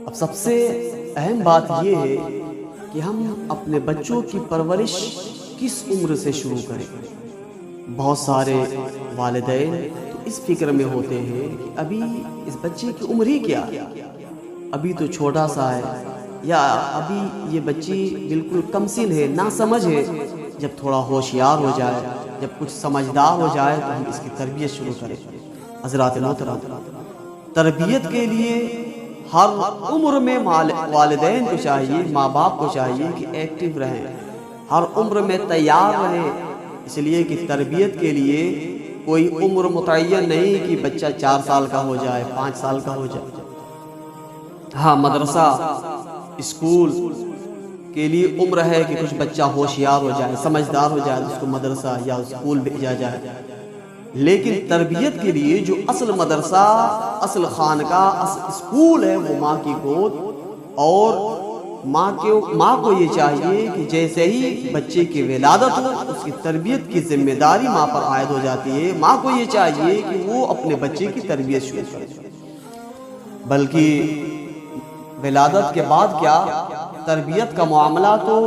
اب سب سے اہم بات یہ ہے کہ ہم اپنے بچوں کی پرورش کس عمر سے شروع کریں۔ بہت سارے والدین تو اس فکر میں ہوتے ہیں کہ ابھی اس بچے کی عمر ہی کیا، ابھی تو چھوٹا سا ہے، یا ابھی یہ بچی بالکل کم سن ہے، ناسمجھ ہے، جب تھوڑا ہوشیار ہو جائے، جب کچھ سمجھدار ہو جائے تو ہم اس کی تربیت شروع کریں۔ حضرات محترم، تربیت کے لیے ہر عمر میں والدین کو چاہیے، ماں باپ کو چاہیے کہ ایکٹیو رہیں، ہر عمر میں تیار رہیں، اس لیے کہ تربیت کے لیے کوئی عمر متعین نہیں کہ بچہ 4 سال کا ہو جائے، 5 سال کا ہو جائے۔ ہاں، مدرسہ اسکول کے لیے عمر ہے کہ کچھ بچہ ہوشیار ہو جائے، سمجھدار ہو جائے، اس کو مدرسہ یا اسکول بھیجا جائے، لیکن تربیت کے لیے جو اصل مدرسہ، اصل خانقاہ، اصل اسکول ہے وہ ماں کی گود، اور ماں کو یہ چاہیے کہ جیسے ہی بچے کی ولادت ہو اس کی تربیت کی ذمہ داری ماں پر عائد ہو جاتی ہے۔ ماں کو یہ چاہیے کہ وہ اپنے بچے کی تربیت شروع کرے، بلکہ ولادت کے بعد کیا، تربیت کا معاملہ تو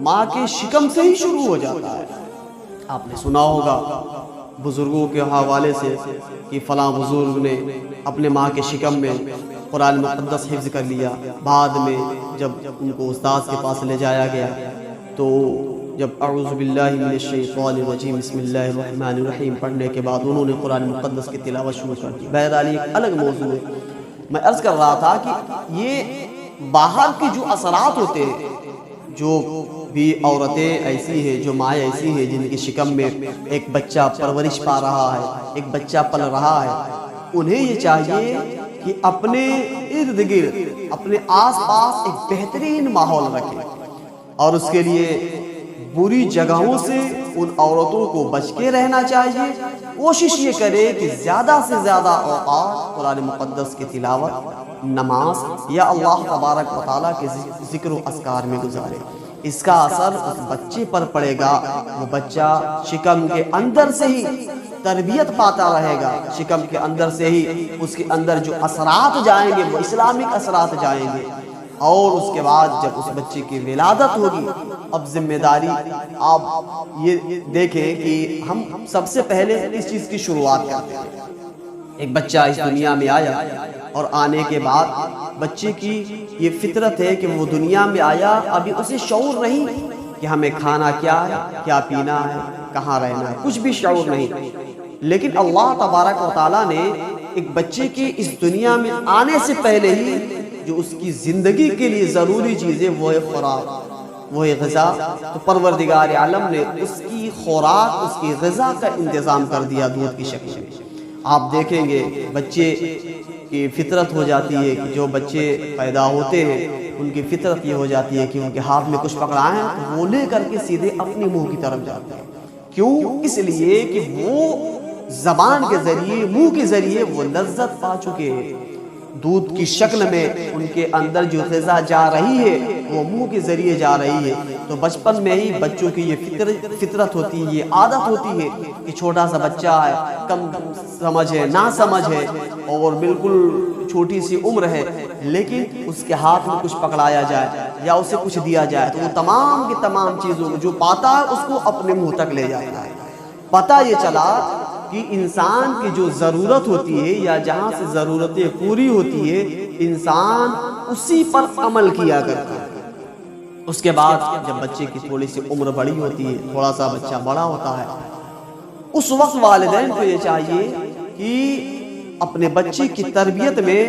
ماں کے شکم سے ہی شروع ہو جاتا ہے۔ آپ نے سنا ہوگا بزرگوں کے حوالے سے کہ فلاں بزرگ نے اپنے ماں کے شکم میں قرآن مقدس حفظ کر لیا، بعد میں جب ان کو استاذ کے پاس لے جایا گیا تو جب اعوذ باللہ من الشیطان الرجیم بسم اللہ الرحمن الرحیم پڑھنے کے بعد انہوں نے قرآن مقدس کی تلاوت شروع کر دی۔ بہرحال ایک الگ موضوع ہے، میں عرض کر رہا تھا کہ یہ باہر کے جو اثرات ہوتے ہیں، جو بھی عورتیں ایسی ہیں، جو مائیں ایسی ہیں جن کی شکم میں ایک بچہ پرورش پا رہا ہے، ایک بچہ پل رہا ہے، انہیں یہ چاہیے کہ اپنے ارد گرد، اپنے آس پاس ایک بہترین ماحول رکھیں، اور اس کے لیے بری جگہوں سے ان عورتوں کو بچ کے رہنا چاہیے۔ کوشش یہ کرے کہ زیادہ سے زیادہ اوقات قرآن مقدس کی تلاوت، نماز یا اللہ تبارک و تعالیٰ کے ذکر و اذکار میں گزارے۔ اس کا اثر اس بچے پر پڑے گا، وہ بچہ شکم کے اندر سے ہی تربیت پاتا رہے گا، شکم کے اندر سے ہی اس کے اندر جو اثرات جائیں گے وہ اسلامک اثرات جائیں گے، اور اس کے بعد جب اس بچے کی ولادت ہوگی، اب ذمہ داری آپ یہ دیکھیں کہ ہم سب سے پہلے اس چیز کی شروعات کرتے ہیں۔ ایک بچہ اس دنیا میں آیا اور آنے کے بعد بچے کی یہ فطرت ہے کہ وہ دنیا میں آیا، ابھی اسے شعور نہیں کہ ہمیں کھانا کیا ہے، کیا پینا ہے، کہاں رہنا ہے، کچھ بھی شعور نہیں، لیکن اللہ تبارک و تعالیٰ نے ایک بچے کی اس دنیا میں آنے سے پہلے ہی جو اس کی زندگی کے لیے ضروری چیزیں وہ ہے خوراک، وہ ہے غذا، تو پروردگار عالم نے اس کی خوراک، اس کی غذا کا انتظام کر دیا دودھ کی شکل میں۔ آپ دیکھیں گے بچے کی فطرت ہو جاتی ہے کہ جو بچے پیدا ہوتے ہیں ان کی فطرت یہ ہو جاتی ہے کہ ان کے ہاتھ میں کچھ پکڑائیں تو وہ لے کر کے سیدھے اپنے منہ کی طرف جاتے ہیں۔ کیوں؟ اس لیے کہ وہ زبان کے ذریعے، منہ کے ذریعے وہ لذت پا چکے ہیں، دودھ کی شکل میں ان کے اندر جو غذا جا رہی ہے وہ منہ کے ذریعے جا رہی ہے۔ تو بچپن میں ہی بچوں کی یہ فطرت ہوتی ہے، یہ عادت ہوتی ہے کہ چھوٹا سا بچہ ہے، کم سمجھ ہے، نا سمجھ ہے، اور بالکل چھوٹی سی عمر ہے، لیکن اس کے ہاتھ میں کچھ پکڑایا جائے یا اسے کچھ دیا جائے تو وہ تمام کی تمام چیزوں جو پاتا ہے اس کو اپنے منہ تک لے جاتا ہے۔ پتہ یہ چلا کہ انسان کی جو ضرورت ہوتی ہے یا جہاں سے ضرورتیں پوری ہوتی ہے، انسان اسی پر عمل کیا کرتا ہے۔ اس کے بعد جب بچے کی تھوڑی سی عمر بڑی ہوتی ہے، تھوڑا سا بچہ بڑا ہوتا ہے، اس وقت والدین کو یہ چاہیے کہ اپنے بچے کی تربیت میں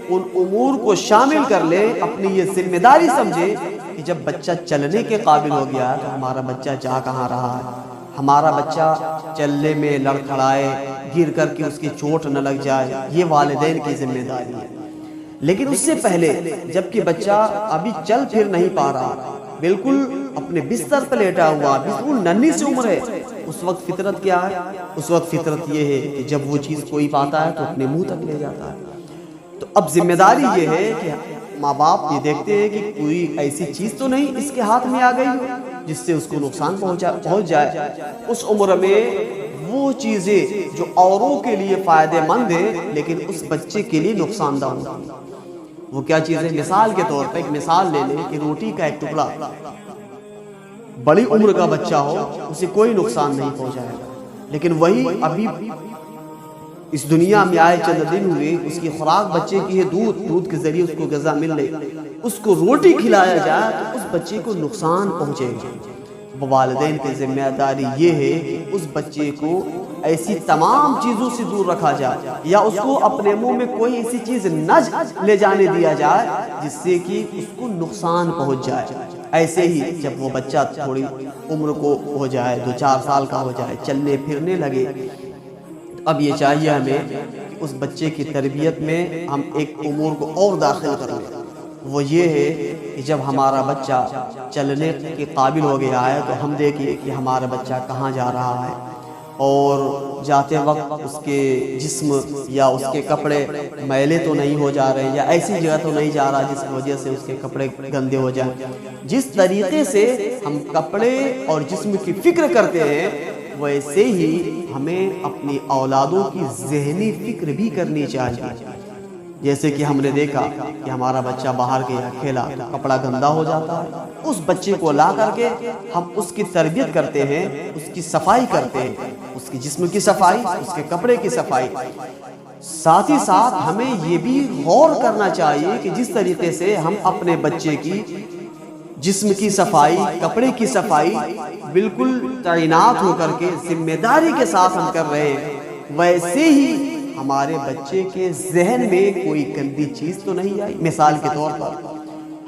ان امور کو شامل کر لے، اپنی یہ ذمہ داری سمجھے کہ جب بچہ چلنے کے قابل ہو گیا تو ہمارا بچہ جا کہاں رہا ہے، ہمارا بچہ چلنے میں لڑکھڑائے، گر کر کے اس کی چوٹ نہ لگ جائے، یہ والدین کی ذمہ داری ہے۔ لیکن اس سے پہلے جبکہ بچہ ابھی چل پھر نہیں پا رہا، بالکل اپنے بستر پر لیٹا ہوا، بالکل ننھی سی عمر ہے، اس وقت فطرت کیا ہے؟ اس وقت فطرت یہ ہے کہ جب وہ چیز کوئی پاتا ہے تو اپنے منہ تک لے جاتا ہے۔ تو اب ذمہ داری یہ ہے کہ ماں باپ یہ دیکھتے ہیں کہ کوئی ایسی چیز تو نہیں اس کے ہاتھ میں آ گئی ہو جس سے اس کو نقصان پہنچ جائے۔ اس عمر میں وہ چیزیں جو اوروں کے لیے فائدہ مند ہیں لیکن اس بچے کے لیے نقصان دہ ہوتی ہیں، وہ کیا چیز ہے؟ مثال کے طور پر ایک مثال لے لیں کہ روٹی کا ایک ٹکڑا بڑی عمر کا بچہ ہو اسے کوئی نقصان نہیں پہنچائے گا، لیکن وہی ابھی اس دنیا میں آئے چند دن ہوئے، اس کی خوراک بچے کی ہے دودھ کے ذریعے اس کو غذا مل رہی، اس کو روٹی کھلایا جائے تو اس بچے کو نقصان پہنچے گا۔ والدین کی ذمہ داری یہ ہے کہ اس بچے کو ایسی تمام چیزوں سے دور رکھا جائے، یا اس کو اپنے منہ میں کوئی ایسی چیز نہ لے جانے دیا جائے جس سے کہ اس کو نقصان پہنچ جائے۔ ایسے ہی جب وہ بچہ تھوڑی عمر کو ہو جائے، 2-4 سال کا ہو جائے، چلنے پھرنے لگے، اب یہ چاہیے ہمیں کہ اس بچے کی تربیت میں ہم ایک امور کو اور داخل کر لیں۔ وہ یہ ہے کہ جب ہمارا بچہ چلنے کے قابل ہو گیا ہے تو ہم دیکھیے کہ ہمارا بچہ کہاں جا رہا ہے، اور جاتے وقت اس کے جسم یا اس کے کپڑے میلے تو نہیں ہو جا رہے ہیں، یا ایسی جگہ تو نہیں جا رہا جس کی وجہ سے اس کے کپڑے گندے ہو جائیں۔ جس طریقے سے ہم کپڑے اور جسم کی فکر کرتے ہیں، ویسے ہی ہمیں اپنی اولادوں کی ذہنی فکر بھی کرنی چاہیے۔ جیسے کہ ہم نے دیکھا کہ ہمارا بچہ باہر گیا کھیلا، کپڑا گندا ہو جاتا ہے، اس بچے کو لا کر کے ہم اس کی تربیت کرتے ہیں، اس کی صفائی کرتے ہیں، اس کی جسم کی صفائی، اس کے کپڑے کی صفائی۔ ساتھ ہی ساتھ ہمیں یہ بھی غور کرنا چاہیے کہ جس طریقے سے ہم اپنے بچے کی جسم کی صفائی، کپڑے کی صفائی بالکل تعینات ہو کر کے ذمہ داری کے ساتھ ہم کر رہے ہیں، ویسے ہی ہمارے بچے کے ذہن میں کوئی گندی چیز تو نہیں آئی۔ مثال کے طور پر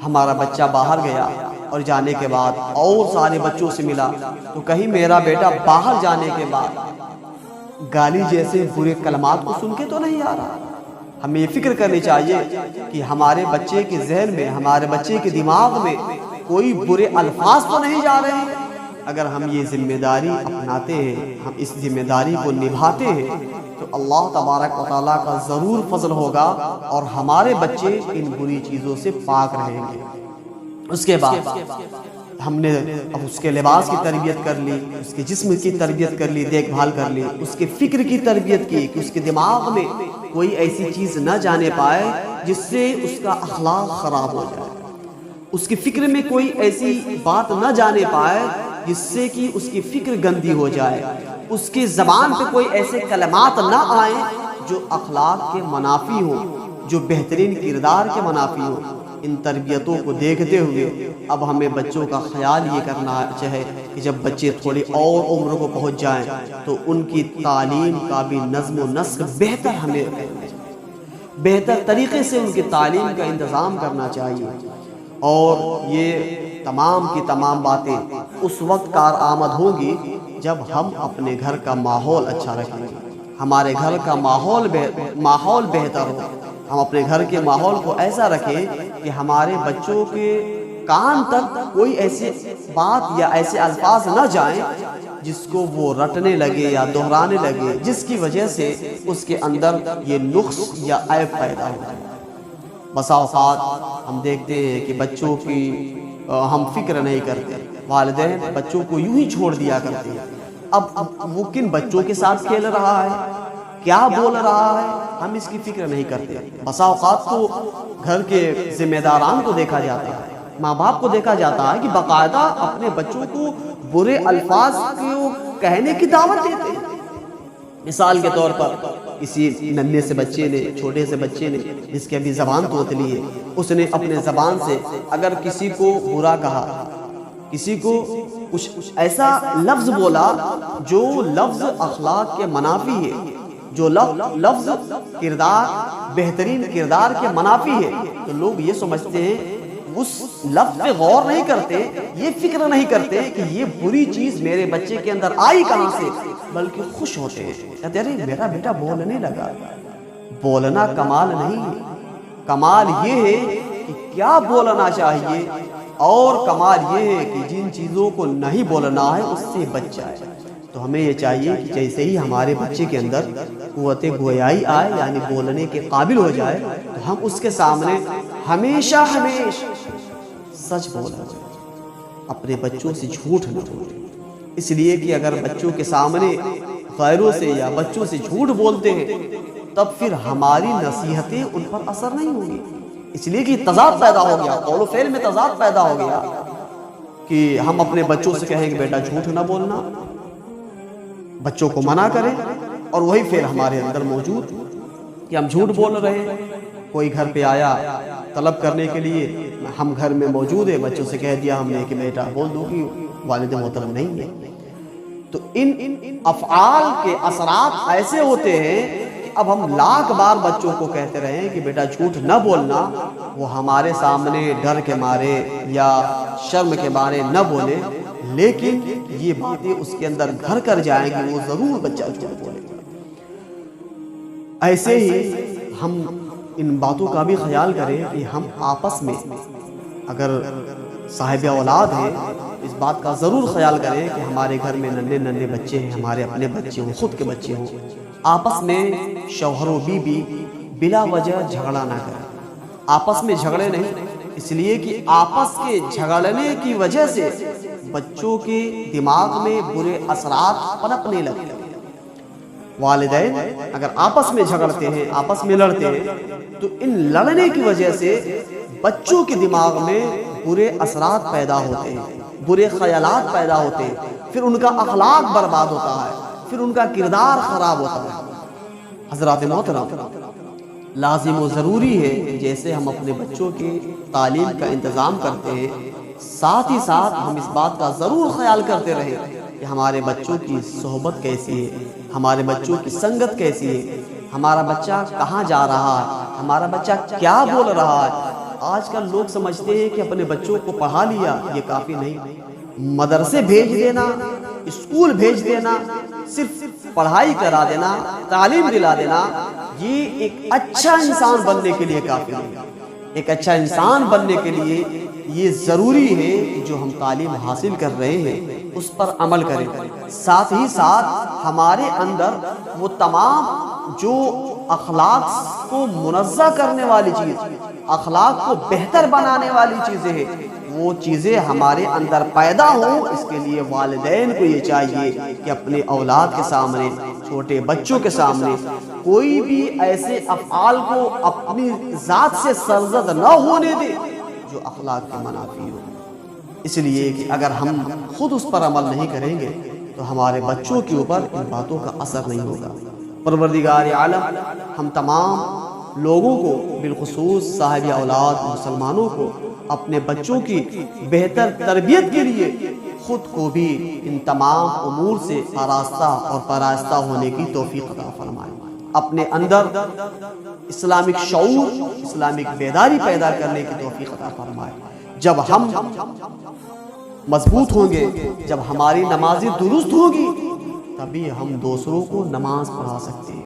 ہمارا بچہ باہر گیا اور جانے کے بعد اور سارے بچوں سے ملا، تو کہیں میرا بیٹا باہر جانے کے بعد گالی جیسے برے کلمات کو سن کے تو نہیں آ رہا۔ ہمیں یہ فکر کرنی چاہیے کہ ہمارے بچے کے ذہن میں، ہمارے بچے کے دماغ میں کوئی برے الفاظ تو نہیں جا رہے ہیں۔ اگر ہم یہ ذمہ داری اپناتے ہیں، ہم اس ذمہ داری کو نبھاتے ہیں، تو اللہ تبارک و تعالیٰ کا ضرور فضل ہوگا اور ہمارے بچے ان بری چیزوں سے پاک رہیں گے۔ اس کے بعد ہم نے اب اس کے لباس کی تربیت کر لی، اس کے جسم کی تربیت کر لی، دیکھ بھال کر لی، اس کے فکر کی تربیت کی کہ اس کے دماغ میں کوئی ایسی چیز نہ جانے پائے جس سے اس کا اخلاق خراب ہو جائے، اس کی فکر میں کوئی ایسی بات نہ جانے پائے جس سے کہ اس کی فکر گندی ہو جائے، اس کی زبان پہ کوئی ایسے کلمات نہ آئیں جو اخلاق کے منافی ہوں، جو بہترین کردار کے منافی ہوں۔ ان تربیتوں کو دیکھتے ہوئے اب ہمیں بچوں کا خیال یہ کرنا چاہے کہ جب بچے تھوڑی اور عمر کو پہنچ جائیں تو ان کی تعلیم کا بھی نظم و نسق بہتر طریقے سے ان کی تعلیم کا انتظام کرنا چاہیے۔ اور یہ تمام کی تمام باتیں اس وقت کارآمد ہوں گی جب ہم اپنے گھر کا ماحول اچھا رکھیں گے، ہمارے گھر کا ماحول بہتر ہو، ہم اپنے گھر کے ماحول کو ایسا رکھیں کہ ہمارے بچوں کے کان تک کوئی ایسی بات یا ایسے الفاظ نہ جائیں جس کو وہ رٹنے لگے یا دہرانے لگے، جس کی وجہ سے اس کے اندر یہ نقص یا عیب پیدا ہو جائے۔ بسا اوقات ہم دیکھتے ہیں کہ بچوں کی ہم فکر نہیں کرتے، والدین بچوں کو یوں ہی چھوڑ دیا کرتے ہیں۔ اب وہ کن بچوں کے ساتھ کھیل رہا ہے، کیا بول رہا ہے، ہم اس کی فکر نہیں کرتے۔ بسا اوقات تو گھر کے ذمہ داران کو دیکھا جاتا ہے، ماں باپ کو دیکھا جاتا ہے کہ باقاعدہ اپنے بچوں کو برے الفاظ کو کہنے کی دعوت دیتے ہیں۔ مثال کے طور پر کسی ننھے سے بچے نے، چھوٹے سے بچے نے جس کی ابھی زبان توتلی ہے، اس نے اپنے زبان سے اگر کسی کو برا کہا، کسی کو کچھ ایسا لفظ بولا جو لفظ اخلاق کے منافی ہے، جو لفظ کردار بہترین کردار کے منافی ہے، تو لوگ یہ سمجھتے ہیں، اس لفظ پہ غور نہیں کرتے، یہ فکر نہیں کرتے کہ یہ بری چیز میرے بچے کے اندر آئی کہاں سے، بلکہ خوش ہوتے ہیں، کہتے ہیں میرا بیٹا بولنے لگا۔ بولنا کمال نہیں ہے، کمال یہ ہے کہ کیا بولنا چاہیے، اور کمال یہ ہے کہ جن چیزوں کو نہیں بولنا ہے اس سے بچ جائے۔ تو ہمیں یہ چاہیے کہ جیسے ہی ہمارے بچے کے اندر قوت گویائی آئے، یعنی بولنے کے قابل ہو جائے، تو ہم اس کے سامنے ہمیشہ سچ بولا جائے، اپنے بچوں سے جھوٹ نہ بولے۔ اس لیے کہ اگر بچوں کے سامنے غیروں سے یا بچوں سے جھوٹ بولتے ہیں، تب پھر ہماری نصیحتیں ان پر اثر نہیں ہوں گی، اس لیے کہ تضاد پیدا ہو گیا، قول و فعل میں تضاد پیدا ہو گیا کہ ہم اپنے بچوں سے کہیں کہ بیٹا جھوٹ نہ بولنا، بچوں کو منع کریں، اور وہی فعل ہمارے اندر موجود کہ ہم جھوٹ بول رہے ہیں۔ کوئی گھر پہ آیا طلب کرنے کے لیے، ہم گھر میں موجود ہیں، بچوں سے کہہ دیا ہم نے کہ بیٹا بول دو کہ والد محترم نہیں ہے۔ تو ان افعال کے اثرات ایسے ہوتے ہیں کہ اب ہم لاکھ بار بچوں کو کہتے رہیں کہ بیٹا جھوٹ نہ بولنا، وہ ہمارے سامنے ڈر کے مارے یا شرم کے مارے نہ بولے، لیکن یہ باتیں اس کے اندر گھر کر جائیں گی، وہ ضرور بچہ جھوٹ بولے گا۔ ایسے ہی ہم ان باتوں کا بھی خیال کریں کہ ہم آپس میں اگر صاحب اولاد ہیں، اس بات کا ضرور خیال کریں کہ ہمارے گھر میں ننھے ننھے بچے ہیں، ہمارے اپنے بچے ہوں، خود کے بچے ہوں، آپس میں شوہر و بیوی بلا وجہ جھگڑا نہ کریں۔ آپس میں جھگڑے نہیں، اس لیے کہ آپس کے جھگڑنے کی وجہ سے بچوں کے دماغ میں برے اثرات پنپنے لگتے ہیں۔ والدین اگر آپس میں جھگڑتے ہیں، آپس میں لڑتے ہیں، تو ان لڑنے کی وجہ سے بچوں کے دماغ میں برے اثرات پیدا ہوتے ہیں، برے خیالات پیدا ہوتے ہیں، پھر ان کا اخلاق برباد ہوتا ہے، پھر ان کا کردار خراب ہوتا ہے۔ حضرات محترم، لازم و ضروری ہے جیسے ہم اپنے بچوں کی تعلیم کا انتظام کرتے ہیں، ساتھ ہی ساتھ ہم اس بات کا ضرور خیال کرتے رہیں کہ ہمارے بچوں کی صحبت کیسی ہے، ہمارے بچوں کی سنگت کیسی ہے، ہمارا بچہ کہاں جا رہا ہے، ہمارا بچہ کیا بول رہا ہے۔ آج کل لوگ سمجھتے ہیں کہ اپنے بچوں کو پڑھا لیا یہ کافی نہیں، مدرسے بھیج دینا، اسکول بھیج دینا، صرف پڑھائی کرا دینا، تعلیم دلا دینا، یہ ایک اچھا انسان بننے کے لیے کافی نہیں۔ ایک اچھا انسان بننے کے لیے یہ ضروری ہے کہ جو ہم تعلیم حاصل کر رہے ہیں اس پر عمل کریں، ساتھ ہی ساتھ ہمارے اندر وہ تمام جو اخلاق کو منزہ کرنے والی چیز، اخلاق کو بہتر بنانے والی چیزیں ہیں، وہ چیزیں ہمارے اندر پیدا ہوں۔ اس کے لیے والدین کو یہ چاہیے کہ اپنے اولاد کے سامنے، چھوٹے بچوں کے سامنے کوئی بھی ایسے افعال کو اپنی ذات سے سرزد نہ ہونے دے جو اخلاق کے منافی ہو۔ اس لیے کہ اگر ہم خود اس پر عمل نہیں کریں گے تو ہمارے بچوں کے اوپر ان باتوں کا اثر نہیں ہوگا۔ پروردگار عالم ہم تمام لوگوں کو، بالخصوص صاحب اولاد مسلمانوں کو، اپنے بچوں کی بہتر تربیت کے لیے خود کو بھی ان تمام امور سے آراستہ اور پاراستہ ہونے کی توفیق عطا فرمائے۔ اپنے اندر اسلامک شعور، اسلامک بیداری پیدا کرنے کی توفیق عطا فرمائے۔ جب ہم مضبوط ہوں گے، جب ہماری نمازیں درست ہوگی، تبھی ہم دوسروں کو نماز پڑھا سکتے ہیں۔